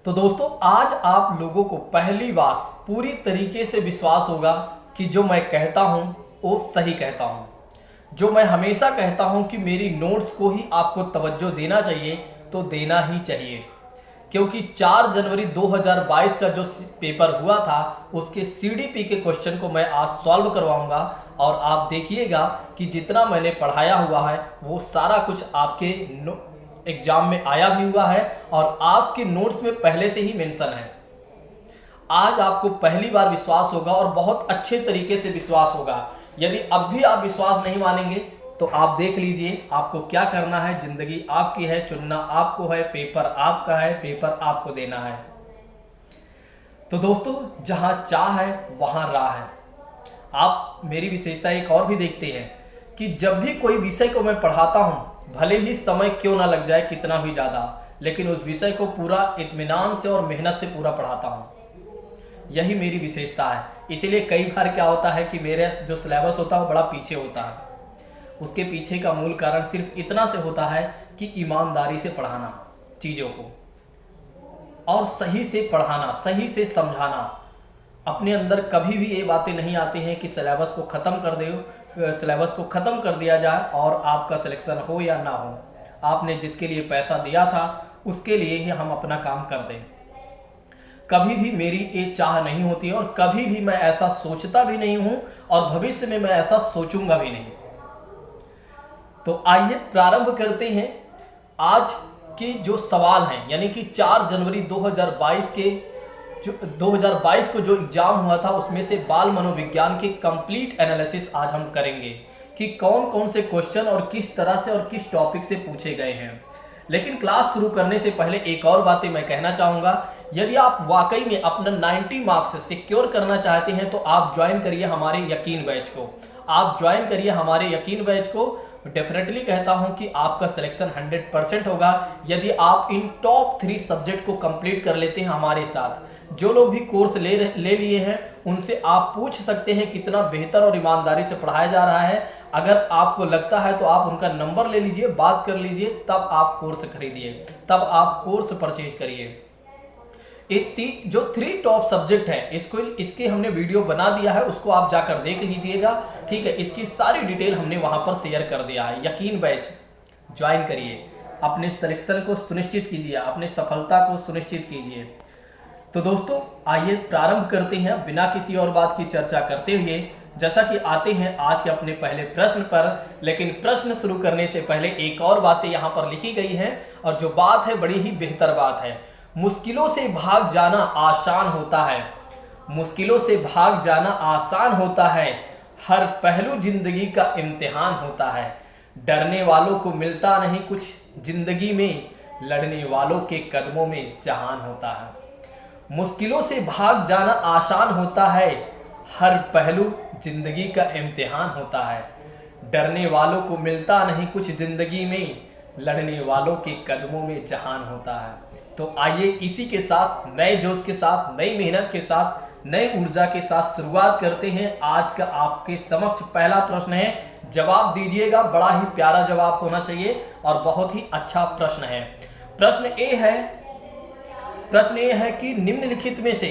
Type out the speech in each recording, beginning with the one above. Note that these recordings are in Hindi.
तो दोस्तों आज आप लोगों को पहली बार पूरी तरीके से विश्वास होगा कि जो मैं कहता हूं वो सही कहता हूं। जो मैं हमेशा कहता हूं कि मेरी नोट्स को ही आपको तवज्जो देना चाहिए तो देना ही चाहिए, क्योंकि 4 जनवरी 2022 का जो पेपर हुआ था उसके सीडीपी के क्वेश्चन को मैं आज सॉल्व करवाऊंगा और आप देखिएगा कि जितना मैंने पढ़ाया हुआ है वो सारा कुछ आपके एग्जाम में आया भी हुआ है और आपके नोट्स में पहले से ही मेंशन है। आज आपको पहली बार विश्वास होगा और बहुत अच्छे तरीके से विश्वास होगा। यदि अब भी आप विश्वास नहीं मानेंगे तो आप देख लीजिए आपको क्या करना है। जिंदगी आपकी है, चुनना आपको है, पेपर आपका है, पेपर आपको देना है। तो दोस्तों जहां चाह है वहां राह है। आप मेरी विशेषता एक और भी देखते हैं कि जब भी कोई विषय को मैं पढ़ाता हूं, भले ही समय क्यों ना लग जाए कितना भी ज़्यादा, लेकिन उस विषय को पूरा इत्मीनान से और मेहनत से पूरा पढ़ाता हूँ। यही मेरी विशेषता है। इसीलिए कई बार क्या होता है कि मेरे जो सिलेबस होता है वो बड़ा पीछे होता है। उसके पीछे का मूल कारण सिर्फ इतना से होता है कि ईमानदारी से पढ़ाना चीज़ों को और सही से पढ़ाना, सही से समझाना। अपने अंदर कभी भी ये बातें नहीं आती हैं कि सिलेबस को ख़त्म कर दो, सिलेबस को ख़त्म कर दिया जाए और आपका सिलेक्शन हो या ना हो। आपने जिसके लिए पैसा दिया था उसके लिए ही हम अपना काम कर दें। कभी भी मेरी ये चाह नहीं होती है और कभी भी मैं ऐसा सोचता भी नहीं हूँ और भविष्य में मैं ऐसा सोचूंगा भी नहीं। तो आइए प्रारंभ करते हैं आज के जो सवाल हैं, यानी कि 4 जनवरी 2022 के जो 2022 को जो एग्जाम हुआ था उसमें से बाल मनोविज्ञान के कंप्लीट एनालिसिस आज हम करेंगे कि कौन कौन से क्वेश्चन और किस तरह से और किस टॉपिक से पूछे गए हैं। लेकिन क्लास शुरू करने से पहले एक और बातें मैं कहना चाहूँगा। यदि आप वाकई में अपना 90 मार्क्स सिक्योर करना चाहते हैं तो आप ज्वाइन करिए हमारे यकीन बैच को। आप ज्वाइन करिए हमारे यकीन बैच को। डेफिनेटली कहता हूं कि आपका सिलेक्शन 100% होगा यदि आप इन टॉप 3 सब्जेक्ट को कंप्लीट कर लेते हैं हमारे साथ। जो लोग भी कोर्स ले लिए हैं उनसे आप पूछ सकते हैं कितना बेहतर और ईमानदारी से पढ़ाया जा रहा है। अगर आपको लगता है तो आप उनका नंबर ले लीजिए, बात कर लीजिए, तब आप कोर्स खरीदिए, तब आप कोर्स परचेज करिए। जो 3 टॉप सब्जेक्ट है इसके हमने वीडियो बना दिया है, उसको आप जाकर देख लीजिएगा। ठीक है, इसकी सारी डिटेल हमने वहां पर शेयर कर दिया है। यकीन बैच ज्वाइन करिए, अपने सिलेक्शन को सुनिश्चित कीजिए, अपने सफलता को सुनिश्चित कीजिए। तो दोस्तों आइए प्रारंभ करते हैं बिना किसी और बात की चर्चा करते हुए, जैसा कि आते हैं आज के अपने पहले प्रश्न पर। लेकिन प्रश्न शुरू करने से पहले एक और बातें यहाँ पर लिखी गई हैं और जो बात है बड़ी ही बेहतर बात है। मुश्किलों से भाग जाना आसान होता है, मुश्किलों से भाग जाना आसान होता है, हर पहलू जिंदगी का इम्तिहान होता है। डरने वालों को मिलता नहीं कुछ जिंदगी में, लड़ने वालों के कदमों में जहान होता है। मुश्किलों से भाग जाना आसान होता है, हर पहलू जिंदगी का इम्तिहान होता है। डरने वालों को मिलता नहीं कुछ जिंदगी में, लड़ने वालों के कदमों में जहान होता है। तो आइए इसी के साथ, नए जोश के साथ, नई मेहनत के साथ, नई ऊर्जा के साथ शुरुआत करते हैं। आज का आपके समक्ष पहला प्रश्न है, जवाब दीजिएगा। बड़ा ही प्यारा जवाब होना चाहिए और बहुत ही अच्छा प्रश्न है। प्रश्न ए है कि निम्नलिखित में से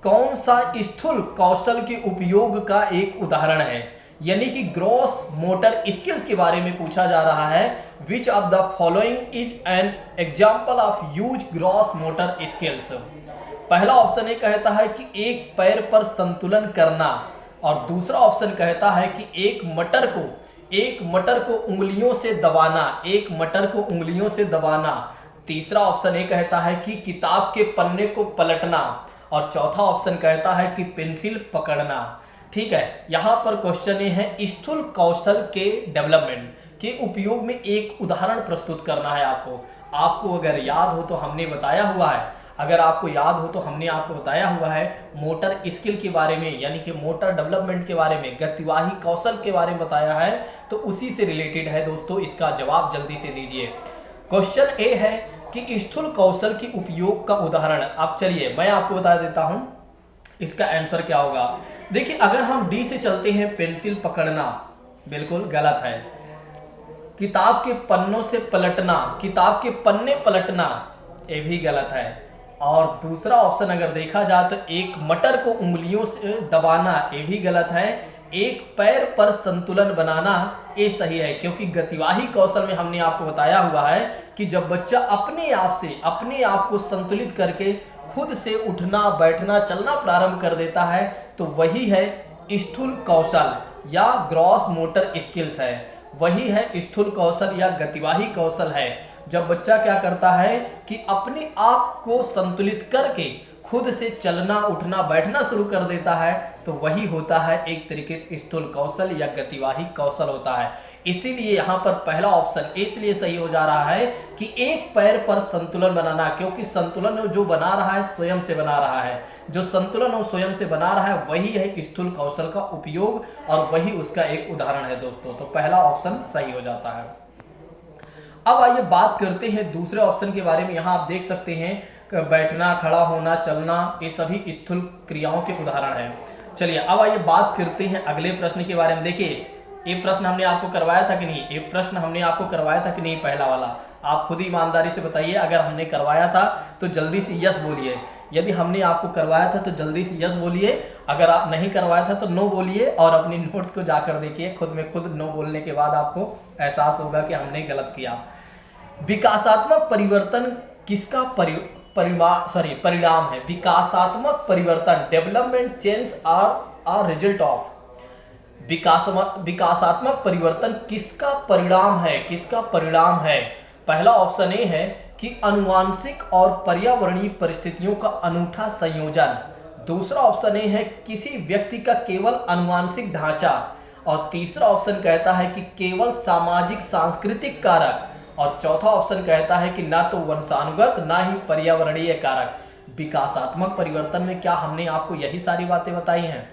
कौन सा स्थूल कौशल के उपयोग का एक उदाहरण है, यानी कि ग्रॉस मोटर स्किल्स के बारे में पूछा जा रहा है। Which of the following is an example of use gross motor skills. पहला ऑप्शन ये कहता है कि एक पैर पर संतुलन करना और दूसरा ऑप्शन कहता है कि एक मटर को उंगलियों से दबाना, एक मटर को उंगलियों से दबाना। तीसरा ऑप्शन ये कहता है कि किताब के पन्ने को पलटना और चौथा ऑप्शन कहता है कि पेंसिल पकड़ना। ठीक है, यहाँ पर क्वेश्चन ये है स्थूल कौशल के डेवलपमेंट के उपयोग में एक उदाहरण प्रस्तुत करना है आपको अगर याद हो तो हमने बताया हुआ है, अगर आपको याद हो तो हमने आपको बताया हुआ है मोटर स्किल के बारे में, यानी कि मोटर डेवलपमेंट के बारे में, गतिवाही कौशल के बारे में बताया है। तो उसी से रिलेटेड है दोस्तों, इसका जवाब जल्दी से दीजिए। क्वेश्चन ए है कि स्थूल कौशल के उपयोग का उदाहरण। अब चलिए मैं आपको बता देता हूं इसका आंसर क्या होगा। देखिए अगर हम डी से चलते हैं, पेंसिल पकड़ना बिल्कुल गलत है। किताब के पन्नों से पलटना, किताब के पन्ने पलटना, ये भी गलत है। और दूसरा ऑप्शन अगर देखा जाए तो एक मटर को उंगलियों से दबाना, ये भी गलत है। एक पैर पर संतुलन बनाना, ये सही है, क्योंकि गतिवाही कौशल में हमने आपको बताया हुआ है कि जब बच्चा अपने आप को संतुलित करके खुद से उठना बैठना चलना प्रारंभ कर देता है तो वही है स्थूल कौशल या ग्रॉस मोटर स्किल्स है, वही है स्थूल कौशल या गतिवाही कौशल है। जब बच्चा क्या करता है कि अपने आप को संतुलित करके खुद से चलना उठना बैठना शुरू कर देता है तो वही होता है एक तरीके से स्थूल कौशल या गतिवाही कौशल होता है। इसीलिए यहाँ पर पहला ऑप्शन इसलिए सही हो जा रहा है कि एक पैर पर संतुलन बनाना, क्योंकि संतुलन जो बना रहा है स्वयं से बना रहा है, जो संतुलन वो स्वयं से बना रहा है वही है स्थूल कौशल का उपयोग और वही उसका एक उदाहरण है दोस्तों। तो पहला ऑप्शन सही हो जाता है। अब आइए बात करते हैं दूसरे ऑप्शन के बारे में। यहाँ आप देख सकते हैं बैठना खड़ा होना चलना ये सभी स्थूल क्रियाओं के उदाहरण हैं। चलिए अब आइए बात करते हैं अगले प्रश्न के बारे में। देखिए ये प्रश्न हमने आपको करवाया था कि नहीं, ये प्रश्न हमने आपको करवाया था कि नहीं, पहला वाला आप खुद ही ईमानदारी से बताइए। अगर हमने करवाया था तो जल्दी से यस बोलिए, यदि हमने आपको करवाया था तो जल्दी से यस बोलिए, अगर आप नहीं करवाया था तो नो बोलिए और अपने नोट्स को जाकर देखिए। खुद में खुद नो बोलने के बाद आपको एहसास होगा कि हमने गलत किया। विकासात्मक परिवर्तन किसका परिणाम है? विकासात्मक परिवर्तन, development change are result of. विकासात्मक परिवर्तन किसका परिणाम है? किसका परिणाम है? पहला ऑप्शन ए है कि अनुवांशिक और पर्यावरणीय परिस्थितियों का अनूठा संयोजन। दूसरा ऑप्शन ए है किसी व्यक्ति का केवल अनुवांशिक ढांचा। और तीसरा ऑप्शन कहता है कि केवल सामाजिक सांस्कृतिक कारक। और चौथा ऑप्शन कहता है कि ना तो वंशानुगत ना ही पर्यावरणीय कारक। विकासात्मक परिवर्तन में क्या हमने आपको यही सारी बातें बताई हैं?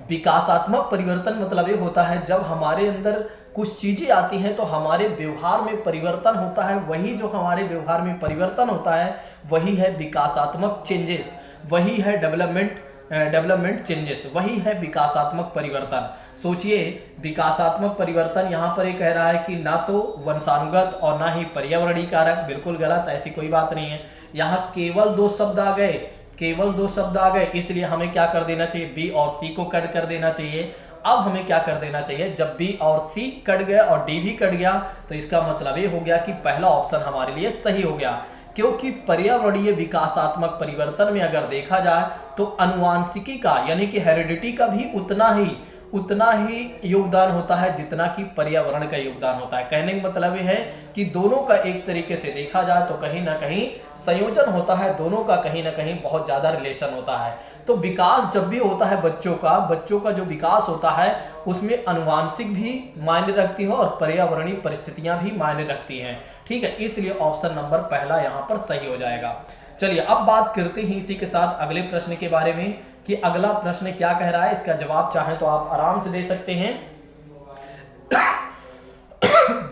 विकासात्मक परिवर्तन मतलब ये होता है जब हमारे अंदर कुछ चीजें आती हैं तो हमारे व्यवहार में परिवर्तन होता है। वही जो हमारे व्यवहार में परिवर्तन होता है वही है विकासात्मक चेंजेस, वही है डेवलपमेंट चेंजेस, वही है विकासात्मक परिवर्तन। सोचिए विकासात्मक परिवर्तन यहाँ पर ये कह रहा है कि ना तो वंशानुगत और ना ही पर्यावरणीय कारक, बिल्कुल गलत, ऐसी कोई बात नहीं है। यहाँ केवल दो शब्द आ गए, इसलिए हमें क्या कर देना चाहिए? बी और सी को कट कर देना चाहिए। अब हमें क्या कर देना चाहिए? जब बी और सी कट गया और डी भी कट गया तो इसका मतलब ये हो गया कि पहला ऑप्शन हमारे लिए सही हो गया, क्योंकि पर्यावरणीय विकासात्मक परिवर्तन में अगर देखा जाए तो अनुवांशिकी का यानी कि हेरिडिटी का भी उतना ही योगदान होता है जितना कि पर्यावरण का योगदान होता है। कहने का मतलब ये है कि दोनों का एक तरीके से देखा जाए तो कहीं ना कहीं संयोजन होता है, दोनों का कहीं ना कहीं बहुत ज्यादा रिलेशन होता है। तो विकास जब भी होता है बच्चों का जो विकास होता है उसमें अनुवांशिक भी मायने रखती है और पर्यावरणीय परिस्थितियां भी मायने रखती हैं। ठीक है, इसलिए ऑप्शन नंबर पहला यहाँ पर सही हो जाएगा। चलिए अब बात करते हैं इसी के साथ अगले प्रश्न के बारे में कि अगला प्रश्न क्या कह रहा है। इसका जवाब चाहें तो आप आराम से दे सकते हैं।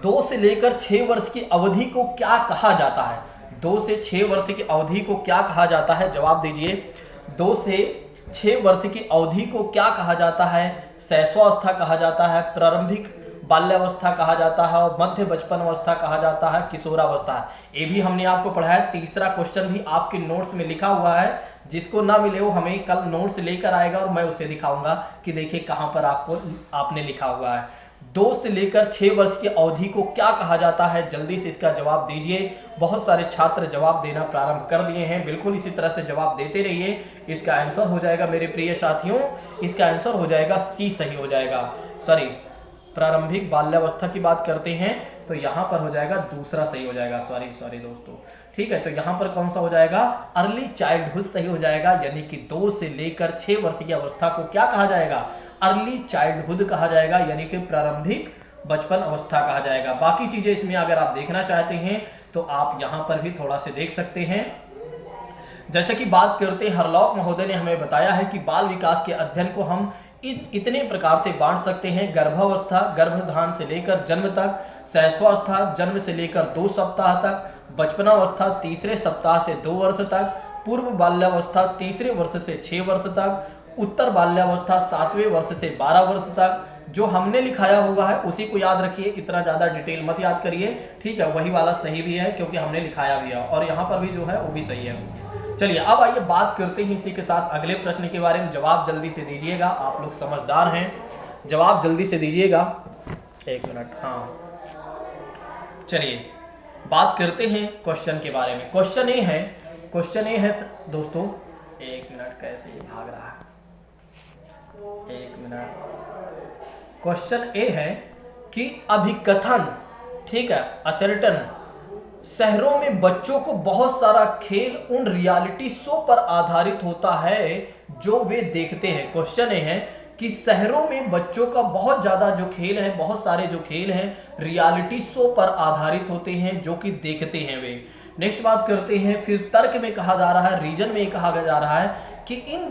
2 से लेकर 6 वर्ष की अवधि को क्या कहा जाता है? 2 से 6 वर्ष की अवधि को क्या कहा जाता है? जवाब दीजिए। 2 से 6 वर्ष की अवधि को क्या कहा जाता है? शैशवावस्था कहा जाता है, प्रारंभिक बाल्यावस्था कहा जाता है और मध्य बचपन अवस्था कहा जाता है, किशोरावस्था। ये भी हमने आपको पढ़ाया। तीसरा क्वेश्चन भी आपके नोट्स में लिखा हुआ है, जिसको ना मिले वो हमें कल नोट्स लेकर आएगा और मैं उसे दिखाऊंगा कि देखिए कहां पर आपने लिखा हुआ है। 2 से लेकर 6 वर्ष की अवधि को क्या कहा जाता है? जल्दी से इसका जवाब दीजिए। बहुत सारे छात्र जवाब देना प्रारंभ कर दिए हैं, बिल्कुल इसी तरह से जवाब देते रहिए। इसका आंसर हो जाएगा मेरे प्रिय साथियों, इसका आंसर हो जाएगा सी, सही हो जाएगा। सॉरी, प्रारंभिक बाल्यावस्था की बात करते हैं तो यहाँ पर हो जाएगा दूसरा सही हो जाएगा। सॉरी दोस्तों, ठीक है। तो यहाँ पर कौन सा हो जाएगा? अर्ली चाइल्डहुड सही हो जाएगा, यानी कि 2 से लेकर 6 वर्ष की अवस्था को क्या कहा जाएगा? अर्ली चाइल्डहुड कहा जाएगा, यानी कि प्रारंभिक बचपन अवस्था कहा जाएगा। बाकी चीजें इसमें अगर आप देखना चाहते हैं तो आप यहाँ पर भी थोड़ा से देख सकते हैं। जैसे कि बात करते हैं, हरलॉक महोदय ने हमें बताया है कि बाल विकास के अध्ययन को हम इतने प्रकार से बांट सकते हैं। गर्भावस्था, गर्भधान से लेकर जन्म तक, शैशवावस्था जन्म से लेकर 2 सप्ताह तक, बचपनावस्था तीसरे सप्ताह से 2 वर्ष तक, पूर्व बाल्यावस्था तीसरे वर्ष से 6 वर्ष तक, उत्तर बाल्यावस्था 7वें वर्ष से 12 वर्ष तक, जो हमने लिखाया हुआ है उसी को याद रखिए, इतना ज़्यादा डिटेल मत याद करिए, ठीक है। वही वाला सही भी है क्योंकि हमने लिखाया भी है, और यहाँ पर भी जो है वो भी सही है। चलिए अब आइए बात करते हैं इसी के साथ अगले प्रश्न के बारे में। जवाब जल्दी से दीजिएगा, आप लोग समझदार हैं, जवाब जल्दी से दीजिएगा। एक मिनट, हाँ चलिए बात करते हैं क्वेश्चन के बारे में। क्वेश्चन ए है दोस्तों, एक मिनट कैसे ये भाग रहा है, एक मिनट। क्वेश्चन ए है कि अभिकथन, ठीक है, असर्टन, शहरों में बच्चों को बहुत सारा खेल उन रियलिटी शो पर आधारित होता है जो वे देखते हैं। क्वेश्चन ये है कि शहरों में बच्चों का बहुत ज़्यादा जो खेल है, बहुत सारे जो खेल हैं रियलिटी शो पर आधारित होते हैं जो कि देखते हैं वे। नेक्स्ट बात करते हैं, फिर तर्क में कहा जा रहा है, रीजन में कहा जा रहा है कि इन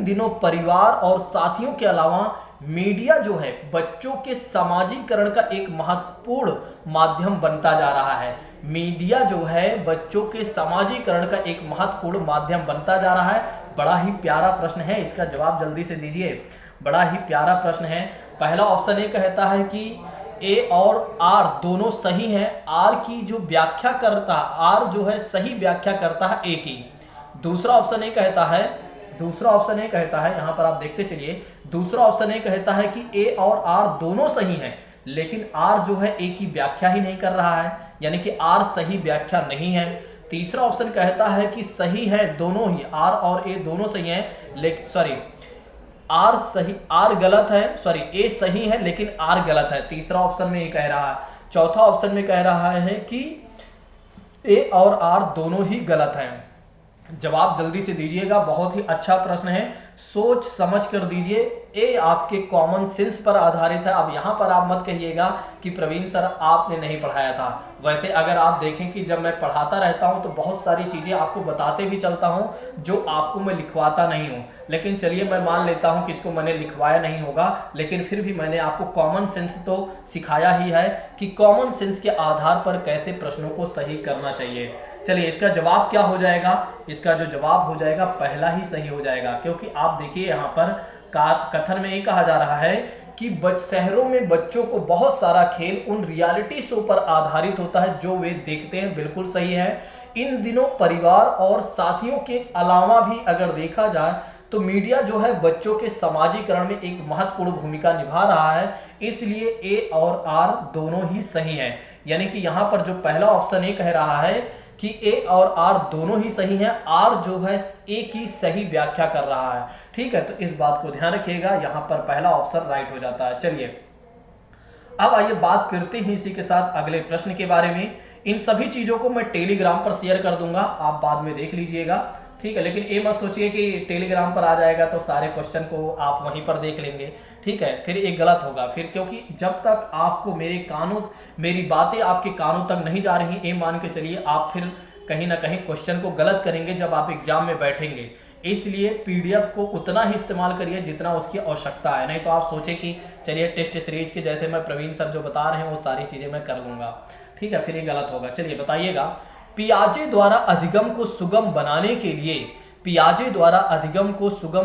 दिनों परिवार और साथियों के अलावा मीडिया जो है बच्चों के समाजीकरण का एक महत्वपूर्ण माध्यम बनता जा रहा है। मीडिया जो है बच्चों के समाजीकरण का एक महत्वपूर्ण माध्यम बनता जा रहा है। बड़ा ही प्यारा प्रश्न है, इसका जवाब जल्दी से दीजिए। बड़ा ही प्यारा प्रश्न है। पहला ऑप्शन ये कहता है कि ए और आर दोनों सही हैं। आर की जो व्याख्या करता है, आर जो है सही व्याख्या करता है ए की। दूसरा ऑप्शन ये कहता है, यहाँ पर आप देखते चलिए, दूसरा ऑप्शन ये कहता है कि ए और आर दोनों सही हैं, लेकिन आर जो है ए की व्याख्या ही नहीं कर रहा है, यानी कि आर सही व्याख्या नहीं है। तीसरा ऑप्शन कहता है कि सही है दोनों ही, आर और ए दोनों सही हैं, लेकिन आर गलत है, ए सही है लेकिन आर गलत है। तीसरा ऑप्शन में ये कह रहा है। चौथा ऑप्शन में कह रहा है कि ए और आर दोनों ही गलत हैं। जवाब जल्दी से दीजिएगा, बहुत ही अच्छा प्रश्न है, सोच समझ कर दीजिए। ए आपके कॉमन सेंस पर आधारित है। अब यहाँ पर आप मत कहिएगा कि प्रवीण सर आपने नहीं पढ़ाया था। वैसे अगर आप देखें कि जब मैं पढ़ाता रहता हूँ तो बहुत सारी चीज़ें आपको बताते भी चलता हूँ जो आपको मैं लिखवाता नहीं हूँ, लेकिन चलिए मैं मान लेता हूँ कि इसको मैंने लिखवाया नहीं होगा, लेकिन फिर भी मैंने आपको कॉमन सेंस तो सिखाया ही है कि कॉमन सेंस के आधार पर कैसे प्रश्नों को सही करना चाहिए। चलिए इसका जवाब क्या हो जाएगा, इसका जो जवाब हो जाएगा पहला ही सही हो जाएगा, क्योंकि आप देखिए यहाँ पर कथन में ये कहा जा रहा है कि शहरों में बच्चों को बहुत सारा खेल उन रियलिटी शो पर आधारित होता है जो वे देखते हैं। बिल्कुल सही है। इन दिनों परिवार और साथियों के अलावा भी अगर देखा जाए तो मीडिया जो है बच्चों के समाजीकरण में एक महत्वपूर्ण भूमिका निभा रहा है, इसलिए ए और आर दोनों ही सही हैं। यानी कि यहाँ पर जो पहला ऑप्शन ये कह रहा है कि ए और आर दोनों ही सही हैं, आर जो है ए की सही व्याख्या कर रहा है, ठीक है। तो इस बात को ध्यान रखिएगा, यहाँ पर पहला ऑप्शन राइट हो जाता है। चलिए अब आइए बात करते हैं इसी के साथ अगले प्रश्न के बारे में। इन सभी चीजों को मैं टेलीग्राम पर शेयर कर दूंगा, आप बाद में देख लीजिएगा, ठीक है। लेकिन ये मत सोचिए कि टेलीग्राम पर आ जाएगा तो सारे क्वेश्चन को आप वहीं पर देख लेंगे, ठीक है, फिर ये गलत होगा फिर, क्योंकि जब तक आपको मेरी बातें आपके कानों तक नहीं जा रही, ये मान के चलिए आप फिर कहीं ना कहीं क्वेश्चन को गलत करेंगे जब आप एग्जाम में बैठेंगे। इसलिए पीडीएफ को उतना ही इस्तेमाल करिए जितना उसकी आवश्यकता है, नहीं तो आप सोचें कि चलिए टेस्ट सीरीज के जैसे मैं प्रवीण सर जो बता रहे हैं वो सारी चीज़ें मैं कर लूँगा, ठीक है, फिर ये गलत होगा। चलिए बताइएगा, पियाजे द्वारा अधिगम को सुगम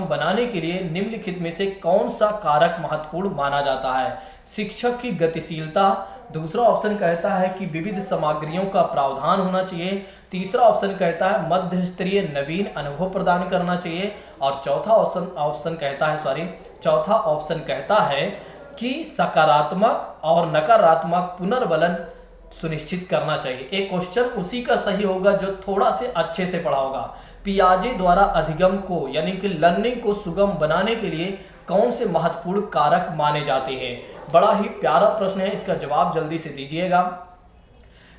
बनाने के लिए निम्नलिखित में से कौन सा कारक महत्वपूर्ण माना जाता है? शिक्षक की गतिशीलता। दूसरा ऑप्शन कहता है कि विविध सामग्रियों का प्रावधान होना चाहिए। तीसरा ऑप्शन कहता है मध्य स्तरीय नवीन अनुभव प्रदान करना चाहिए। और चौथा ऑप्शन कहता है कि सकारात्मक और नकारात्मक पुनर्बलन सुनिश्चित करना चाहिए। एक क्वेश्चन उसी का सही होगा जो थोड़ा से अच्छे से पढ़ा होगा। पियाजे द्वारा अधिगम को यानी कि लर्निंग को सुगम बनाने के लिए कौन से महत्वपूर्ण कारक माने जाते हैं? बड़ा ही प्यारा प्रश्न है, इसका जवाब जल्दी से दीजिएगा।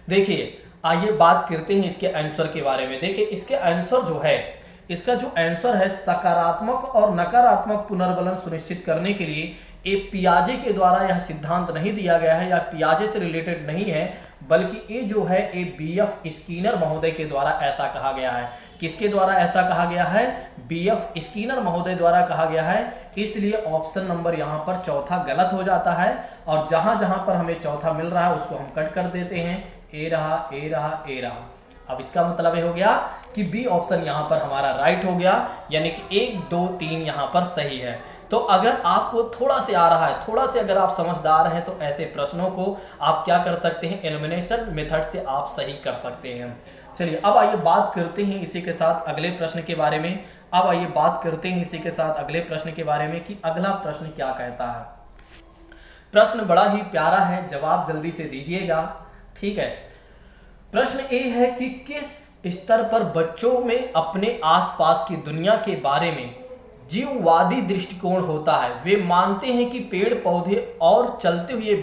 देखिए आइए बात करते हैं इसके आंसर के बारे में। देखिए इसके आंसर जो है, इसका जो आंसर है सकारात्मक और नकारात्मक पुनर्बलन सुनिश्चित करने के लिए ये पियाजे के द्वारा यह सिद्धांत नहीं दिया गया है या पियाजे से रिलेटेड नहीं है, बल्कि ये जो है ये बीएफ स्किनर महोदय के द्वारा ऐसा कहा गया है। किसके द्वारा ऐसा कहा गया है? बीएफ स्किनर महोदय द्वारा कहा गया है। इसलिए ऑप्शन नंबर यहाँ पर चौथा गलत हो जाता है, और जहाँ जहाँ पर हमें चौथा मिल रहा है उसको हम कट कर देते हैं। ए रहा। अब इसका मतलब ये हो गया कि बी ऑप्शन यहाँ पर हमारा राइट हो गया, यानी कि 1 2 3 यहाँ पर सही है। तो अगर आपको थोड़ा से आ रहा है, थोड़ा से अगर आप समझदार हैं, तो ऐसे प्रश्नों को आप क्या कर सकते हैं, एलिमिनेशन मेथड से आप सही कर सकते हैं। चलिए अब आइए बात करते हैं इसी के साथ अगले प्रश्न के बारे में। अब आइए बात करते हैं इसी के साथ अगले प्रश्न के बारे में कि अगला प्रश्न क्या कहता है। प्रश्न बड़ा ही प्यारा है, जवाब जल्दी से दीजिएगा, ठीक है। प्रश्न ए है कि किस स्तर पर बच्चों में अपने आसपास की दुनिया के बारे में जीववादी दृष्टिकोण होता है। वे मानते हैं कि पेड़ पौधे और चलते हुए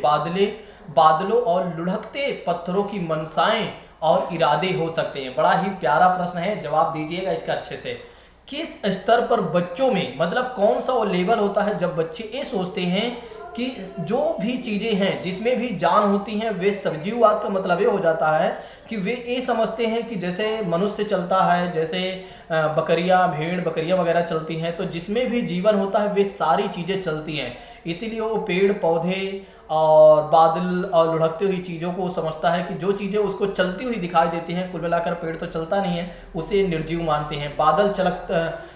बादलों और लुढ़कते पत्थरों की मनसाएं और इरादे हो सकते हैं। बड़ा ही प्यारा प्रश्न है, जवाब दीजिएगा इसका अच्छे से। किस स्तर पर बच्चों में, मतलब कौन सा वो लेवल होता है जब बच्चे ये सोचते हैं कि जो भी चीज़ें हैं जिसमें भी जान होती हैं वे सजीववाद का मतलब ये हो जाता है कि वे ये समझते हैं कि जैसे मनुष्य चलता है, जैसे बकरियां, भेड़ बकरियां वगैरह चलती हैं, तो जिसमें भी जीवन होता है वे सारी चीज़ें चलती हैं। इसीलिए वो पेड़ पौधे और बादल और लुढ़कती हुई चीज़ों को समझता है कि जो चीज़ें उसको चलती हुई दिखाई देती हैं, कुल मिलाकर पेड़ तो चलता नहीं है, उसे निर्जीव मानते हैं। बादल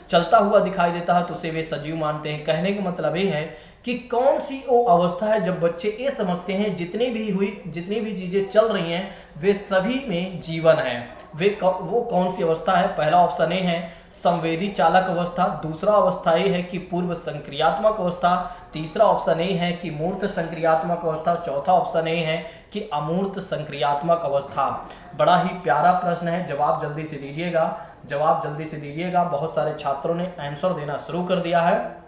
चलता हुआ दिखाई देता है तो उसे वे सजीव मानते हैं। कहने का मतलब ये है कि कौन सी वो अवस्था है जब बच्चे ये समझते हैं जितनी भी चीज़ें चल रही हैं वे सभी में जीवन है। वो कौन सी अवस्था है? पहला ऑप्शन ए है संवेदी चालक अवस्था, दूसरा अवस्था ये है कि पूर्व संक्रियात्मक अवस्था, तीसरा ऑप्शन ए है कि मूर्त संक्रियात्मक अवस्था, चौथा ऑप्शन ए है कि अमूर्त संक्रियात्मक अवस्था। बड़ा ही प्यारा प्रश्न है, जवाब जल्दी से दीजिएगा, जवाब जल्दी से दीजिएगा। बहुत सारे छात्रों ने आंसर देना शुरू कर दिया है,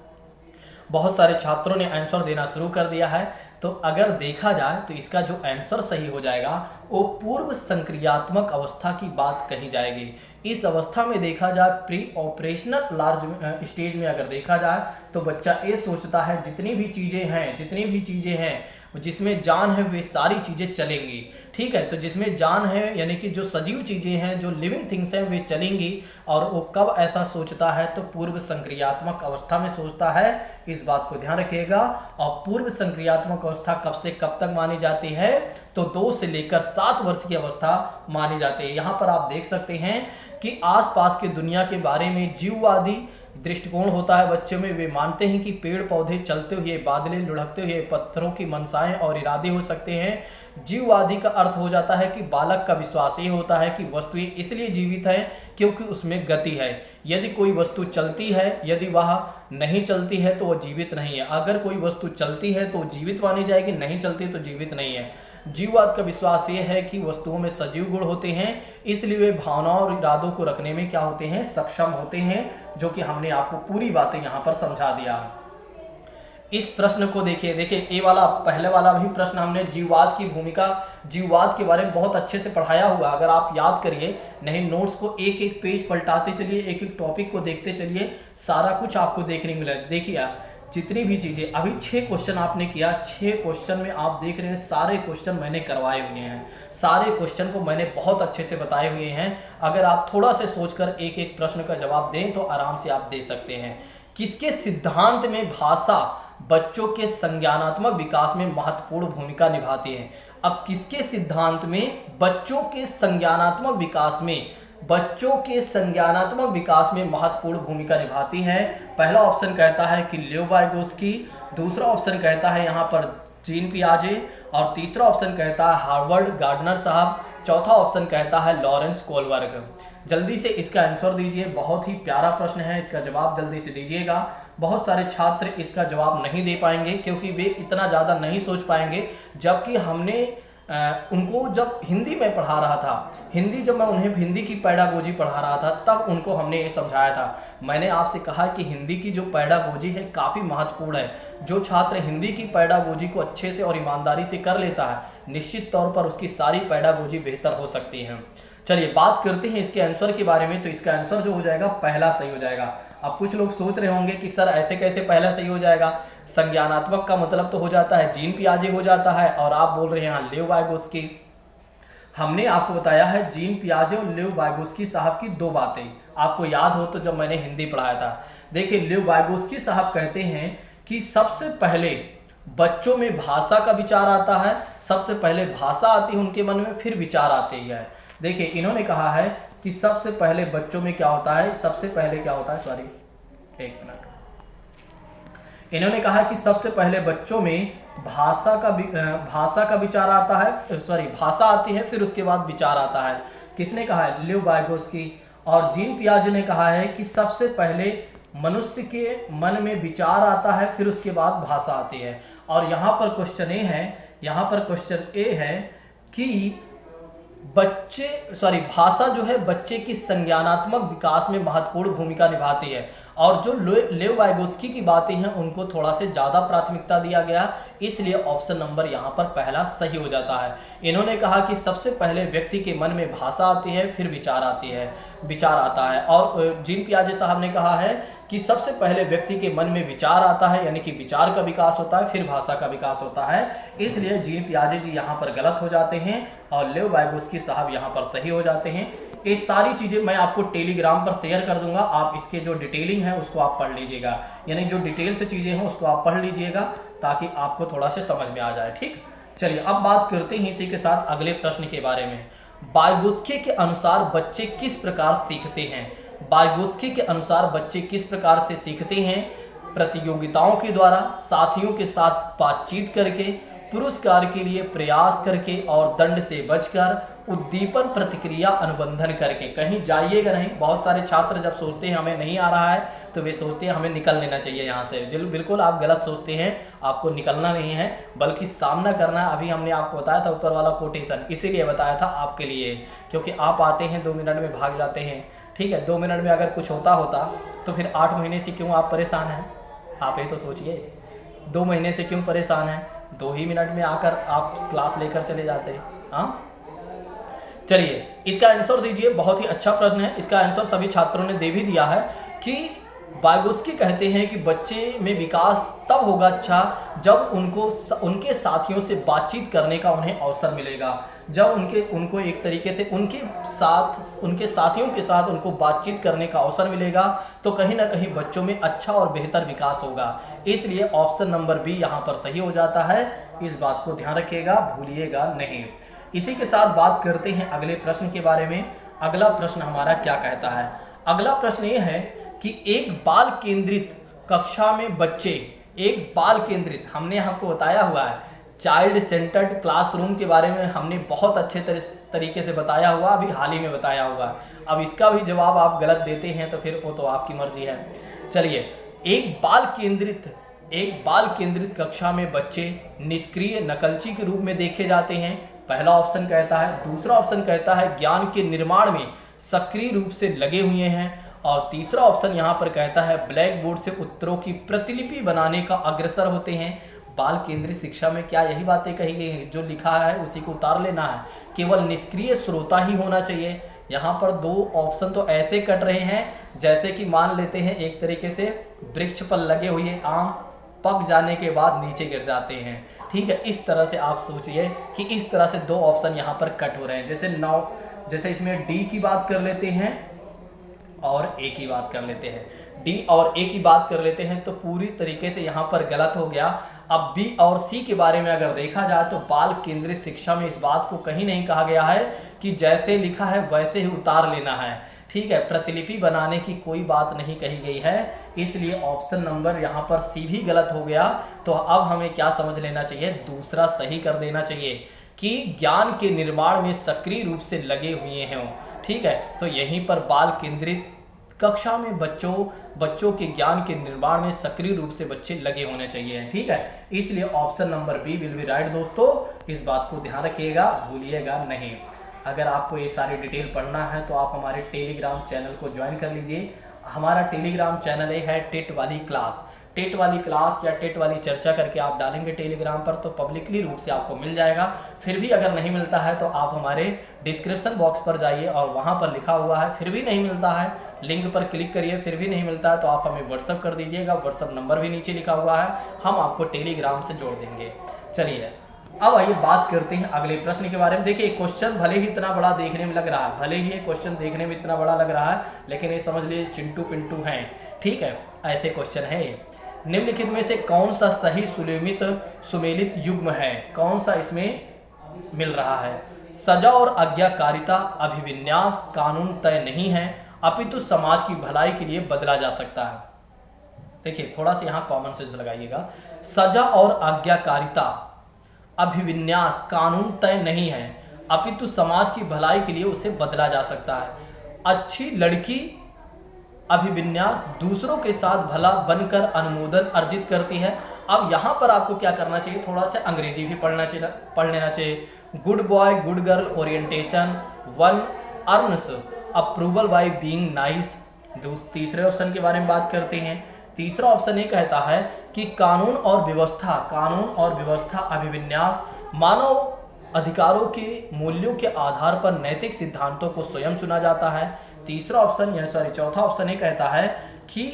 बहुत सारे छात्रों ने आंसर देना शुरू कर दिया है। तो अगर देखा जाए तो इसका जो आंसर सही हो जाएगा वो पूर्व संक्रियात्मक अवस्था की बात कही जाएगी। इस अवस्था में देखा जाए प्री ऑपरेशनल लार्ज स्टेज में अगर देखा जाए तो बच्चा ये सोचता है जितनी भी चीज़ें हैं जिसमें जान है वे सारी चीज़ें चलेंगी, ठीक है। तो जिसमें जान है यानी कि जो सजीव चीज़ें हैं, जो लिविंग थिंग्स हैं वे चलेंगी। और वो कब ऐसा सोचता है तो पूर्व संक्रियात्मक अवस्था में सोचता है, इस बात को ध्यान रखिएगा। और पूर्व संक्रियात्मक अवस्था कब से कब तक मानी जाती है तो 2 से लेकर 7 वर्ष की अवस्था मानी जाती है। यहाँ पर आप देख सकते हैं कि आसपास की दुनिया के बारे में जीववादी दृष्टिकोण होता है बच्चों में। वे मानते हैं कि पेड़ पौधे, चलते हुए बादलें, लुढ़कते हुए पत्थरों की मनसाएं और इरादे हो सकते हैं। जीववादी का अर्थ हो जाता है कि बालक का विश्वास ये होता है कि वस्तुएं इसलिए जीवित हैं क्योंकि उसमें गति है। यदि कोई वस्तु चलती है, यदि वह नहीं चलती है तो वह जीवित नहीं है। अगर कोई वस्तु चलती है तो जीवित मानी जाएगी, नहीं चलती तो जीवित नहीं है। जीववाद का विश्वास ये है कि वस्तुओं में सजीव गुण होते हैं, इसलिए वे भावनाओं और इरादों को रखने में क्या होते हैं, सक्षम होते हैं, जो कि हमने आपको पूरी बातें यहाँ पर समझा दिया। इस प्रश्न को देखिए ये वाला पहले वाला भी प्रश्न हमने जीववाद की भूमिका, जीववाद के बारे में बहुत अच्छे से पढ़ाया हुआ। अगर आप याद करिए, नहीं नोट्स को एक एक पेज पलटाते चलिए, एक एक टॉपिक को देखते चलिए, सारा कुछ आपको देखने को मिलेगा। देखिए जितनी भी चीज़ें अभी 6 क्वेश्चन आपने किया, 6 क्वेश्चन में आप देख रहे हैं सारे क्वेश्चन मैंने करवाए हुए हैं, सारे क्वेश्चन को मैंने बहुत अच्छे से बताए हुए हैं। अगर आप थोड़ा से सोचकर एक एक प्रश्न का जवाब दें तो आराम से आप दे सकते हैं। किसके सिद्धांत में भाषा बच्चों के संज्ञानात्मक विकास में महत्वपूर्ण भूमिका निभाती है? अब किसके सिद्धांत में बच्चों के संज्ञानात्मक विकास में महत्वपूर्ण भूमिका निभाती है? पहला ऑप्शन कहता है कि लियो वाइगोस्की, दूसरा ऑप्शन कहता है यहाँ पर जीन पियाजे, और तीसरा ऑप्शन कहता है हार्वर्ड गार्डनर साहब, चौथा ऑप्शन कहता है लॉरेंस कोलबर्ग। जल्दी से इसका आंसर दीजिए, बहुत ही प्यारा प्रश्न है, इसका जवाब जल्दी से दीजिएगा। बहुत सारे छात्र इसका जवाब नहीं दे पाएंगे क्योंकि वे इतना ज़्यादा नहीं सोच पाएंगे। जबकि हमने उनको जब हिंदी में पढ़ा रहा था, जब मैं उन्हें हिंदी की पैडागोजी पढ़ा रहा था तब उनको हमने ये समझाया था। मैंने आपसे कहा कि हिंदी की जो पैडागोजी है काफ़ी महत्वपूर्ण है। जो छात्र हिंदी की पैडागोजी को अच्छे से और ईमानदारी से कर लेता है निश्चित तौर पर उसकी सारी पैडागोजी बेहतर हो सकती है। चलिए बात करते हैं इसके आंसर के बारे में। तो इसका आंसर जो हो जाएगा पहला सही हो जाएगा। अब कुछ लोग सोच रहे होंगे कि सर ऐसे कैसे पहला सही हो जाएगा, संज्ञानात्मक का मतलब तो हो जाता है जीन पियाजे हो जाता है, और आप बोल रहे हैं हाँ लियो वाइगोस्की। हमने आपको बताया है जीन पियाजे और लियो वाइगोस्की साहब की 2 बातें, आपको याद हो तो जब मैंने हिंदी पढ़ाया था। देखिए लियो वाइगोस्की साहब कहते हैं कि सबसे पहले बच्चों में भाषा का विचार आता है, सबसे पहले भाषा आती है उनके मन में, फिर विचार आते ही है। देखिए इन्होंने कहा है कि सबसे पहले बच्चों में क्या होता है, सबसे पहले क्या होता है, सॉरी एक मिनट, इन्होंने कहा कि सबसे पहले बच्चों में भाषा का विचार आता है, सॉरी भाषा आती है, फिर उसके बाद विचार आता है। किसने कहा है? Live Vygotsky. और जीन पियाजे ने कहा है कि सबसे पहले मनुष्य के मन में विचार आता है, फिर उसके बाद भाषा आती है। और यहाँ पर क्वेश्चन ए है कि भाषा जो है बच्चे की संज्ञानात्मक विकास में महत्वपूर्ण भूमिका निभाती है। और जो लेव वाइगोत्स्की की बातें हैं उनको थोड़ा से ज़्यादा प्राथमिकता दिया गया, इसलिए ऑप्शन नंबर यहाँ पर पहला सही हो जाता है। इन्होंने कहा कि सबसे पहले व्यक्ति के मन में भाषा आती है, फिर विचार आता है। और जीन पियाजे साहब ने कहा है कि सबसे पहले व्यक्ति के मन में विचार आता है, यानी कि विचार का विकास होता है, फिर भाषा का विकास होता है। इसलिए जीन पियाजे जी यहाँ पर गलत हो जाते हैं और लेव वाइगोत्स्की साहब यहाँ पर सही हो जाते हैं। ये सारी चीज़ें मैं आपको टेलीग्राम पर शेयर कर दूंगा, आप इसके जो डिटेलिंग है उसको आप पढ़ लीजिएगा, यानी जो डिटेल से चीज़ें हैं उसको आप पढ़ लीजिएगा ताकि आपको थोड़ा से समझ में आ जाए। ठीक, चलिए अब बात करते हैं इसी के साथ अगले प्रश्न के बारे में। वाइगोत्स्की के अनुसार बच्चे किस प्रकार सीखते हैं? वाइगोत्स्की के अनुसार बच्चे किस प्रकार से सीखते हैं? प्रतियोगिताओं के द्वारा, साथियों के साथ बातचीत करके, पुरस्कार के लिए प्रयास करके और दंड से बचकर, उद्दीपन प्रतिक्रिया अनुबंधन करके। कहीं जाइएगा नहीं, बहुत सारे छात्र जब सोचते हैं हमें नहीं आ रहा है तो वे सोचते हैं हमें निकल लेना चाहिए यहाँ से। बिल्कुल आप गलत सोचते हैं, आपको निकलना नहीं है बल्कि सामना करना है। अभी हमने आपको बताया था ऊपर वाला कोटेशन, इसीलिए बताया था आपके लिए, क्योंकि आप आते हैं 2 मिनट में भाग जाते हैं। ठीक है, 2 मिनट में अगर कुछ होता तो फिर 8 महीने से क्यों आप परेशान हैं? आप ये तो सोचिए, 2 महीने से क्यों परेशान हैं? 2 ही मिनट में आकर आप क्लास लेकर चले जाते हैं। हाँ, चलिए इसका आंसर दीजिए। बहुत ही अच्छा प्रश्न है, इसका आंसर सभी छात्रों ने दे भी दिया है कि वाइगोत्स्की कहते हैं कि बच्चे में विकास तब होगा अच्छा जब उनके साथियों से बातचीत करने का उन्हें अवसर मिलेगा, जब उनको एक तरीके से उनके साथियों के साथ उनको बातचीत करने का अवसर मिलेगा तो कहीं ना कहीं बच्चों में अच्छा और बेहतर विकास होगा। इसलिए ऑप्शन नंबर बी यहाँ पर सही हो जाता है। इस बात को ध्यान रखिएगा, भूलिएगा नहीं। इसी के साथ बात करते हैं अगले प्रश्न के बारे में। अगला प्रश्न हमारा क्या कहता है? अगला प्रश्न ये है कि एक बाल केंद्रित कक्षा में बच्चे, एक बाल केंद्रित, हमने आपको बताया हुआ है चाइल्ड सेंटर्ड क्लासरूम के बारे में, हमने बहुत अच्छे तरीके से बताया हुआ, अभी हाल ही में बताया हुआ। अब इसका भी जवाब आप गलत देते हैं तो फिर वो तो आपकी मर्जी है। चलिए, एक बाल केंद्रित कक्षा में बच्चे निष्क्रिय नकलची के रूप में देखे जाते हैं, पहला ऑप्शन कहता है। दूसरा ऑप्शन कहता है ज्ञान के निर्माण में सक्रिय रूप से लगे हुए हैं। और तीसरा ऑप्शन यहाँ पर कहता है ब्लैक बोर्ड से उत्तरों की प्रतिलिपि बनाने का अग्रसर होते हैं। बाल केंद्रित शिक्षा में क्या यही बातें कही गई हैं? जो लिखा है उसी को उतार लेना है, केवल निष्क्रिय श्रोता ही होना चाहिए। यहाँ पर 2 ऑप्शन तो ऐसे कट रहे हैं जैसे कि मान लेते हैं एक तरीके से वृक्ष पर लगे हुए आम पक जाने के बाद नीचे गिर जाते हैं। ठीक है, इस तरह से आप सोचिए कि इस तरह से 2 ऑप्शन यहाँ पर कट हो रहे हैं। जैसे इसमें डी की बात कर लेते हैं और ए की बात कर लेते हैं, डी और ए की बात कर लेते हैं तो पूरी तरीके से यहाँ पर गलत हो गया। अब बी और सी के बारे में अगर देखा जाए तो बाल केंद्रित शिक्षा में इस बात को कहीं नहीं कहा गया है कि जैसे लिखा है वैसे ही उतार लेना है। ठीक है, प्रतिलिपि बनाने की कोई बात नहीं कही गई है, इसलिए ऑप्शन नंबर यहाँ पर सी भी गलत हो गया। तो अब हमें क्या समझ लेना चाहिए? दूसरा सही कर देना चाहिए कि ज्ञान के निर्माण में सक्रिय रूप से लगे हुए हैं। ठीक है, तो यहीं पर बाल केंद्रित कक्षा में बच्चों के ज्ञान के निर्माण में सक्रिय रूप से बच्चे लगे होने चाहिए। ठीक है, इसलिए option number B will be right. दोस्तों इस बात को ध्यान रखिएगा, भूलिएगा नहीं। अगर आपको ये सारी डिटेल पढ़ना है तो आप हमारे टेलीग्राम चैनल को ज्वाइन कर लीजिए। हमारा टेलीग्राम चैनल है टेट वाली क्लास या टेट वाली चर्चा करके आप डालेंगे टेलीग्राम पर तो पब्लिकली रूप से आपको मिल जाएगा। फिर भी अगर नहीं मिलता है तो आप हमारे डिस्क्रिप्शन बॉक्स पर जाइए और वहाँ पर लिखा हुआ है, फिर भी नहीं मिलता है, लिंक पर क्लिक करिए, फिर भी नहीं मिलता है तो आप हमें व्हाट्सअप कर दीजिएगा। व्हाट्सअप नंबर भी नीचे लिखा हुआ है, हम आपको टेलीग्राम से जोड़ देंगे। चलिए अब आइए बात करते हैं अगले प्रश्न के बारे में। देखिए क्वेश्चन भले ही इतना बड़ा देखने में लग रहा है, भले ही ये क्वेश्चन देखने में इतना बड़ा लग रहा है, लेकिन ये समझ लीजिए चिंटू पिंटू हैं। ठीक है, ऐसे क्वेश्चन है। निम्नलिखित में से कौन सा सही सुमेलित युग्म है? कौन सा इसमें मिल रहा है? सजा और आज्ञाकारिता अभिविन्यास कानून तय नहीं है, अपितु समाज की भलाई के लिए बदला जा सकता है। देखिए थोड़ा सा यहाँ कॉमन सेंस लगाइएगा। सजा और आज्ञाकारिता अभिविन्यास कानून तय नहीं है, अपितु समाज की भलाई के लिए उसे बदला जा सकता है। अच्छी लड़की अभिविन्यास दूसरों के साथ भला बनकर अनुमोदन अर्जित करती है। अब यहाँ पर आपको क्या करना चाहिए, थोड़ा सा अंग्रेजी भी पढ़ लेना चाहिए। Good boy good girl orientation one earns approval by being nice. तीसरे ऑप्शन के बारे में बात करते हैं। तीसरा ऑप्शन ये कहता है कि कानून और व्यवस्था अभिविन्यास मानव अधिकारों के मूल्यों के आधार पर नैतिक सिद्धांतों को स्वयं चुना जाता है। चौथा ऑप्शन ये कहता है कि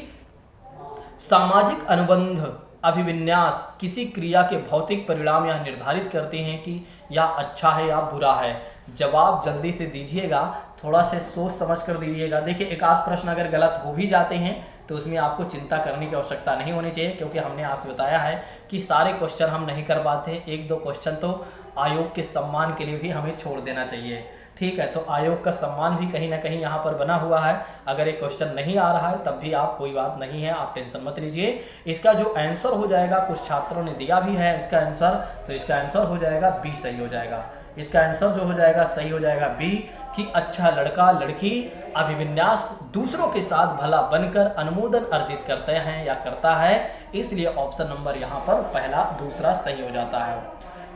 सामाजिक अनुबंध अभिविन्यास किसी क्रिया के भौतिक परिणाम यह निर्धारित करते हैं कि यह अच्छा है या बुरा है। जवाब जल्दी से दीजिएगा, थोड़ा से सोच समझ कर दीजिएगा। देखिए एक आध प्रश्न अगर गलत हो भी जाते हैं तो उसमें आपको चिंता करने की आवश्यकता नहीं होनी चाहिए, क्योंकि हमने आपसे बताया है कि सारे क्वेश्चन हम नहीं कर पाते हैं। एक दो क्वेश्चन तो आयोग के सम्मान के लिए भी हमें छोड़ देना चाहिए, ठीक है। तो आयोग का सम्मान भी कहीं ना कहीं यहाँ पर बना हुआ है। अगर ये क्वेश्चन नहीं आ रहा है तब भी आप कोई बात नहीं है, आप टेंशन मत लीजिए। इसका जो आंसर हो जाएगा, कुछ छात्रों ने दिया भी है इसका आंसर, तो इसका आंसर हो जाएगा बी, सही हो जाएगा। इसका आंसर जो हो जाएगा सही हो जाएगा बी, कि अच्छा लड़का लड़की अभिविन्यास दूसरों के साथ भला बनकर अनुमोदन अर्जित करते हैं या करता है, इसलिए ऑप्शन नंबर यहाँ पर पहला दूसरा सही हो जाता है।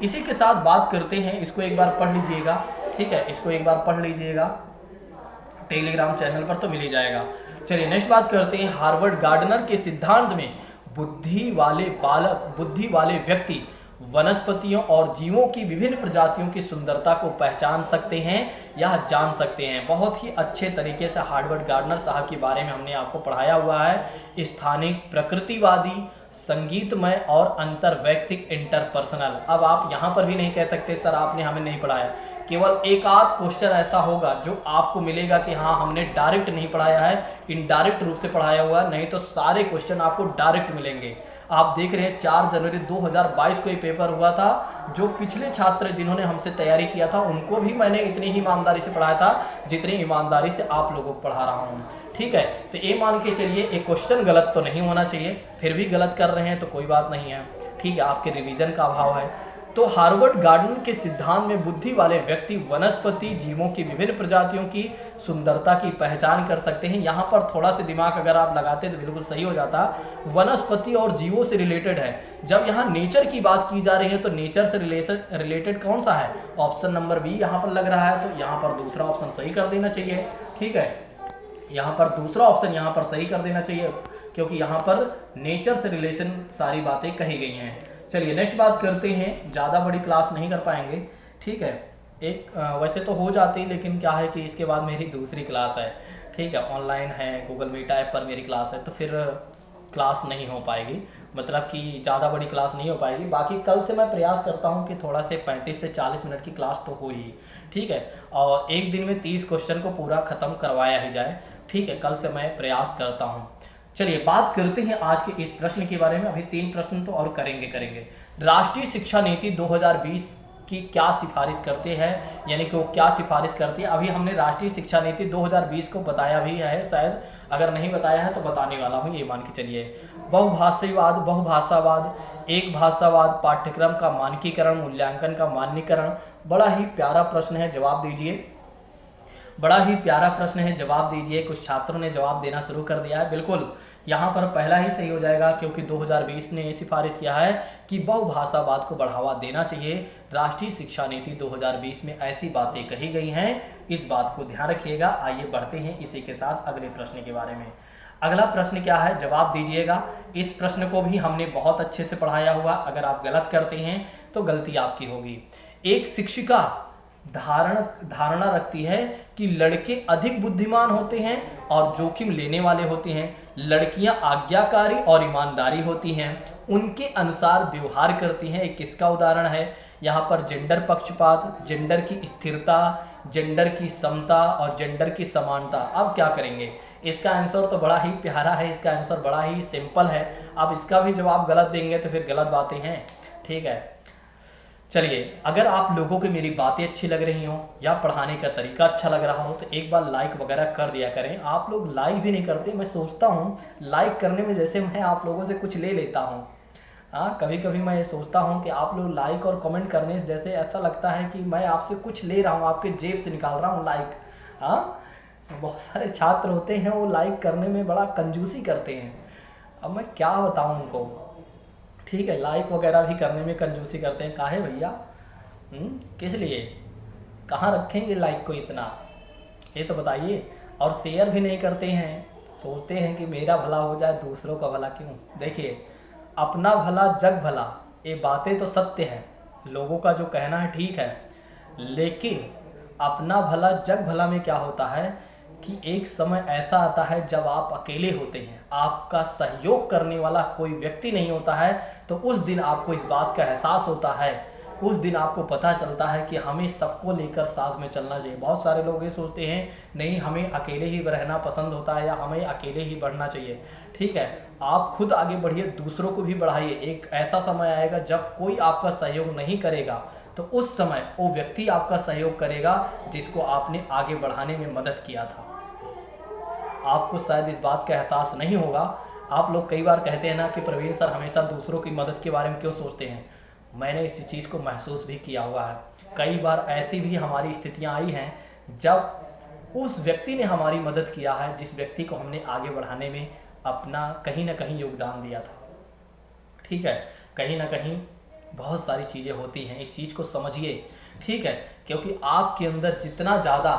इसी के साथ बात करते हैं, इसको एक बार पढ़ लीजिएगा, ठीक है, इसको एक बार पढ़ लीजिएगा, टेलीग्राम चैनल पर तो मिल ही जाएगा। चलिए नेक्स्ट बात करते हैं। हार्वर्ड गार्डनर के सिद्धांत में बुद्धि वाले व्यक्ति वनस्पतियों और जीवों की विभिन्न प्रजातियों की सुंदरता को पहचान सकते हैं या जान सकते हैं। बहुत ही अच्छे तरीके से हार्वर्ड गार्डनर साहब के बारे में हमने आपको पढ़ाया हुआ है। स्थानिक, प्रकृतिवादी, संगीतमय और अंतर्वैयक्तिक इंटरपर्सनल। अब आप यहाँ पर भी नहीं कह सकते सर आपने हमें नहीं पढ़ाया, केवल एक आध क्वेश्चन ऐसा होगा जो आपको मिलेगा कि हाँ हमने डायरेक्ट नहीं पढ़ाया है, इनडायरेक्ट रूप से पढ़ाया हुआ, नहीं तो सारे क्वेश्चन आपको डायरेक्ट मिलेंगे। आप देख रहे हैं 4 जनवरी 2022 को ये पेपर हुआ था। जो पिछले छात्र जिन्होंने हमसे तैयारी किया था उनको भी मैंने इतनी ही ईमानदारी से पढ़ाया था जितनी ईमानदारी से आप लोगों को पढ़ा रहा हूँ, ठीक है। तो ये मान के चलिए एक क्वेश्चन गलत तो नहीं होना चाहिए, फिर भी गलत कर रहे हैं तो कोई बात नहीं है, ठीक है, आपके रिवीजन का अभाव है। तो हार्वर्ड गार्डनर के सिद्धांत में बुद्धि वाले व्यक्ति वनस्पति जीवों की विभिन्न प्रजातियों की सुंदरता की पहचान कर सकते हैं। यहाँ पर थोड़ा सा दिमाग अगर आप लगाते तो बिल्कुल सही हो जाता। वनस्पति और जीवों से रिलेटेड है। जब यहाँ नेचर की बात की जा रही है तो नेचर से रिलेटेड कौन सा है, ऑप्शन नंबर बी यहाँ पर लग रहा है, तो यहाँ पर दूसरा ऑप्शन सही कर देना चाहिए, ठीक है। यहाँ पर दूसरा ऑप्शन यहाँ पर सही कर देना चाहिए, क्योंकि यहाँ पर नेचर से रिलेशन सारी बातें कही गई हैं। चलिए नेक्स्ट बात करते हैं। ज़्यादा बड़ी क्लास नहीं कर पाएंगे, ठीक है। एक वैसे तो हो जाती, लेकिन क्या है कि इसके बाद मेरी दूसरी क्लास है, ठीक है, ऑनलाइन है, गूगल मीट ऐप पर मेरी क्लास है, तो फिर क्लास नहीं हो पाएगी, मतलब कि ज़्यादा बड़ी क्लास नहीं हो पाएगी। बाकी कल से मैं प्रयास करता हूँ कि थोड़ा से 35 से 40 मिनट की क्लास तो हो ही, ठीक है, और एक दिन में 30 क्वेश्चन को पूरा ख़त्म करवाया ही जाए, ठीक है, कल से मैं प्रयास करता हूँ। चलिए बात करते हैं आज के इस प्रश्न के बारे में। अभी 3 प्रश्न तो और करेंगे। राष्ट्रीय शिक्षा नीति 2020 की क्या सिफारिश करते हैं, यानी कि वो क्या सिफारिश करती है। अभी हमने राष्ट्रीय शिक्षा नीति 2020 को बताया भी है, शायद अगर नहीं बताया है तो बताने वाला हूँ, ये मान के चलिए। बहुभाषावाद, बहुभाषावाद, एक भाषावाद, पाठ्यक्रम का मानकीकरण, मूल्यांकन का मान्यकरण। बड़ा ही प्यारा प्रश्न है, जवाब दीजिए। बड़ा ही प्यारा प्रश्न है, जवाब दीजिए। कुछ छात्रों ने जवाब देना शुरू कर दिया है। बिल्कुल यहाँ पर पहला ही सही हो जाएगा, क्योंकि 2020 ने ये सिफारिश किया है कि बहुभाषावाद को बढ़ावा देना चाहिए। राष्ट्रीय शिक्षा नीति 2020 में ऐसी बातें कही गई हैं, इस बात को ध्यान रखिएगा। आइए बढ़ते हैं इसी के साथ अगले प्रश्न के बारे में। अगला प्रश्न क्या है, जवाब दीजिएगा। इस प्रश्न को भी हमने बहुत अच्छे से पढ़ाया हुआ, अगर आप गलत करते हैं तो गलती आपकी होगी। एक शिक्षिका धारणा रखती है कि लड़के अधिक बुद्धिमान होते हैं और जोखिम लेने वाले होते हैं, लड़कियां आज्ञाकारी और ईमानदारी होती हैं, उनके अनुसार व्यवहार करती हैं। एक किसका उदाहरण है यहाँ पर, जेंडर पक्षपात, जेंडर की स्थिरता, जेंडर की समता और जेंडर की समानता। अब क्या करेंगे, इसका आंसर तो बड़ा ही प्यारा है, इसका आंसर बड़ा ही सिंपल है। अब इसका भी जवाब गलत देंगे तो फिर गलत बातें हैं, ठीक है। चलिए, अगर आप लोगों को मेरी बातें अच्छी लग रही हों या पढ़ाने का तरीका अच्छा लग रहा हो तो एक बार लाइक वगैरह कर दिया करें। आप लोग लाइक भी नहीं करते। मैं सोचता हूँ लाइक करने में जैसे मैं आप लोगों से कुछ ले लेता हूँ। हाँ, कभी कभी मैं ये सोचता हूँ कि आप लोग लाइक और कमेंट करने से जैसे ऐसा लगता है कि मैं आपसे कुछ ले रहा हूँ, आपके जेब से निकाल रहा हूँ लाइक। हाँ, बहुत सारे छात्र होते हैं वो लाइक करने में बड़ा कंजूसी करते हैं। अब मैं क्या बताऊँ उनको। ठीक है, लाइक वगैरह भी करने में कंजूसी करते हैं। काहे भैया? किस लिए? कहाँ रखेंगे लाइक को इतना, ये तो बताइए। और शेयर भी नहीं करते हैं, सोचते हैं कि मेरा भला हो जाए, दूसरों का भला क्यों। देखिए, अपना भला जग भला, ये बातें तो सत्य हैं, लोगों का जो कहना है ठीक है, लेकिन अपना भला जग भला में क्या होता है कि एक समय ऐसा आता है जब आप अकेले होते हैं, आपका सहयोग करने वाला कोई व्यक्ति नहीं होता है, तो उस दिन आपको इस बात का एहसास होता है, उस दिन आपको पता चलता है कि हमें सबको लेकर साथ में चलना चाहिए। बहुत सारे लोग ये सोचते हैं नहीं, हमें अकेले ही रहना पसंद होता है या हमें अकेले ही बढ़ना चाहिए। ठीक है, आप खुद आगे बढ़िए, दूसरों को भी बढ़ाइए। एक ऐसा समय आएगा जब कोई आपका सहयोग नहीं करेगा, तो उस समय वो व्यक्ति आपका सहयोग करेगा जिसको आपने आगे बढ़ाने में मदद किया था। आपको शायद इस बात का एहसास नहीं होगा। आप लोग कई बार कहते हैं ना कि प्रवीण सर हमेशा दूसरों की मदद के बारे में क्यों सोचते हैं। मैंने इस चीज़ को महसूस भी किया हुआ है। कई बार ऐसी भी हमारी स्थितियां आई हैं जब उस व्यक्ति ने हमारी मदद किया है जिस व्यक्ति को हमने आगे बढ़ाने में अपना कहीं ना कहीं योगदान दिया था। ठीक है, कहीं ना कहीं बहुत सारी चीज़ें होती हैं, इस चीज़ को समझिए। ठीक है, क्योंकि आपके अंदर जितना ज़्यादा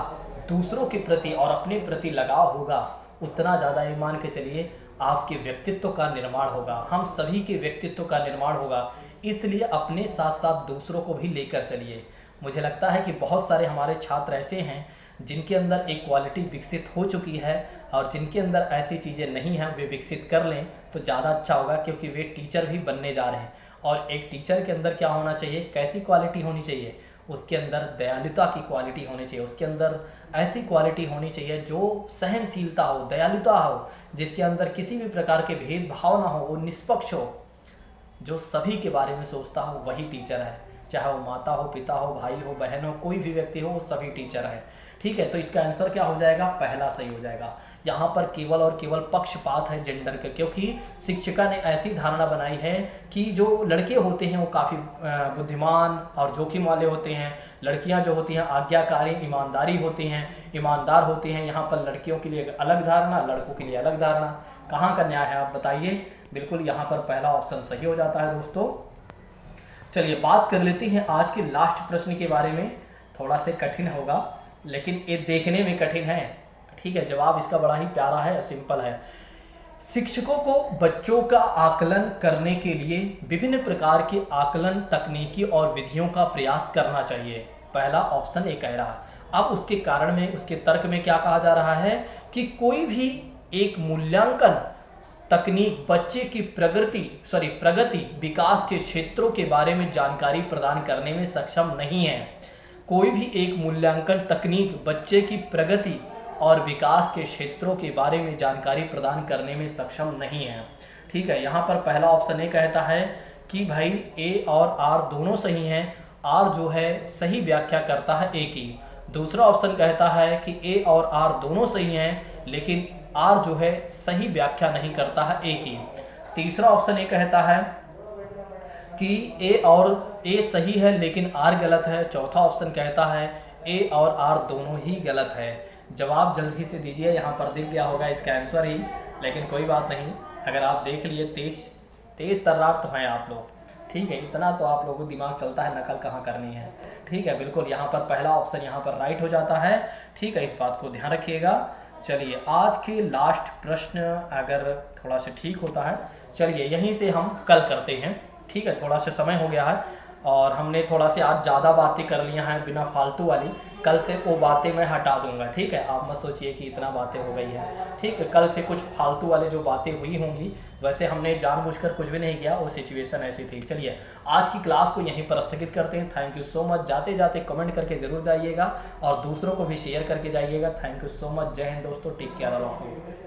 दूसरों के प्रति और अपने प्रति लगाव होगा, उतना ज़्यादा ये मान के चलिए आपके व्यक्तित्व का निर्माण होगा, हम सभी के व्यक्तित्व का निर्माण होगा। इसलिए अपने साथ साथ दूसरों को भी लेकर चलिए। मुझे लगता है कि बहुत सारे हमारे छात्र ऐसे हैं जिनके अंदर एक क्वालिटी विकसित हो चुकी है, और जिनके अंदर ऐसी चीज़ें नहीं हैं वे विकसित कर लें तो ज़्यादा अच्छा होगा, क्योंकि वे टीचर भी बनने जा रहे हैं। और एक टीचर के अंदर क्या होना चाहिए, कैसी क्वालिटी होनी चाहिए, उसके अंदर दयालुता की क्वालिटी होनी चाहिए, उसके अंदर ऐसी क्वालिटी होनी चाहिए जो सहनशीलता हो, दयालुता हो, जिसके अंदर किसी भी प्रकार के भेदभाव ना हो, वो निष्पक्ष हो, जो सभी के बारे में सोचता हो, वही टीचर है। चाहे वो माता हो, पिता हो, भाई हो, बहन हो, कोई भी व्यक्ति हो, वो सभी टीचर है। ठीक है, तो इसका आंसर क्या हो जाएगा, पहला सही हो जाएगा। यहाँ पर केवल और केवल पक्षपात है जेंडर का, क्योंकि शिक्षिका ने ऐसी धारणा बनाई है कि जो लड़के होते हैं वो काफ़ी बुद्धिमान और जोखिम वाले होते हैं, लड़कियाँ जो होती हैं आज्ञाकारी ईमानदारी होती हैं, ईमानदार होती हैं। यहाँ पर लड़कियों के लिए अलग धारणा, लड़कों के लिए अलग धारणा। कहाँ का न्याय है आप बताइए। बिल्कुल यहाँ पर पहला ऑप्शन सही हो जाता है दोस्तों। चलिए बात कर लेते हैं आज के लास्ट प्रश्न के बारे में। थोड़ा से कठिन होगा, लेकिन ये देखने में कठिन है। ठीक है, जवाब इसका बड़ा ही प्यारा है, सिंपल है। शिक्षकों को बच्चों का आकलन करने के लिए विभिन्न प्रकार के आकलन तकनीकी और विधियों का प्रयास करना चाहिए। पहला ऑप्शन ये कह रहा है। अब उसके कारण में, उसके तर्क में क्या कहा जा रहा है कि कोई भी एक मूल्यांकन तकनीक बच्चे की प्रगति विकास के क्षेत्रों के बारे में जानकारी प्रदान करने में सक्षम नहीं है। कोई भी एक मूल्यांकन तकनीक बच्चे की प्रगति और विकास के क्षेत्रों के बारे में जानकारी प्रदान करने में सक्षम नहीं है। ठीक है, यहाँ पर पहला ऑप्शन ये कहता है कि भाई ए और आर दोनों सही हैं। आर जो है सही व्याख्या करता है ए की। दूसरा ऑप्शन कहता है कि ए और आर दोनों सही हैं, लेकिन आर जो है सही व्याख्या नहीं करता है ए की। तीसरा ऑप्शन ये कहता है कि ए सही है लेकिन आर गलत है। चौथा ऑप्शन कहता है ए और आर दोनों ही गलत है। जवाब जल्दी से दीजिए, यहाँ पर दिख गया होगा इसका आंसर ही, लेकिन कोई बात नहीं, अगर आप देख लिए तेज तर्रार तो हैं आप लोग। ठीक है, इतना तो आप लोगों को दिमाग चलता है, नकल कहाँ करनी है। ठीक है, बिल्कुल यहाँ पर पहला ऑप्शन यहाँ पर राइट हो जाता है। ठीक है, इस बात को ध्यान रखिएगा। चलिए आज के लास्ट प्रश्न अगर थोड़ा सा ठीक होता है, चलिए यहीं से हम कल करते हैं। ठीक है, थोड़ा सा समय हो गया है और हमने थोड़ा सा आज ज़्यादा बातें कर लिया हैं बिना फालतू वाली। कल से वो बातें मैं हटा दूंगा। ठीक है, आप मत सोचिए कि इतना बातें हो गई हैं। ठीक है, कल से कुछ फालतू वाले जो बातें हुई होंगी, वैसे हमने जानबूझकर कुछ भी नहीं किया, वो सिचुएशन ऐसी थी। चलिए आज की क्लास को यहीं पर स्थगित करते हैं। Thank you so much. जाते जाते कमेंट करके ज़रूर जाइएगा और दूसरों को भी शेयर करके जाइएगा। Thank you so much. Jai Hind दोस्तों, take care all of you.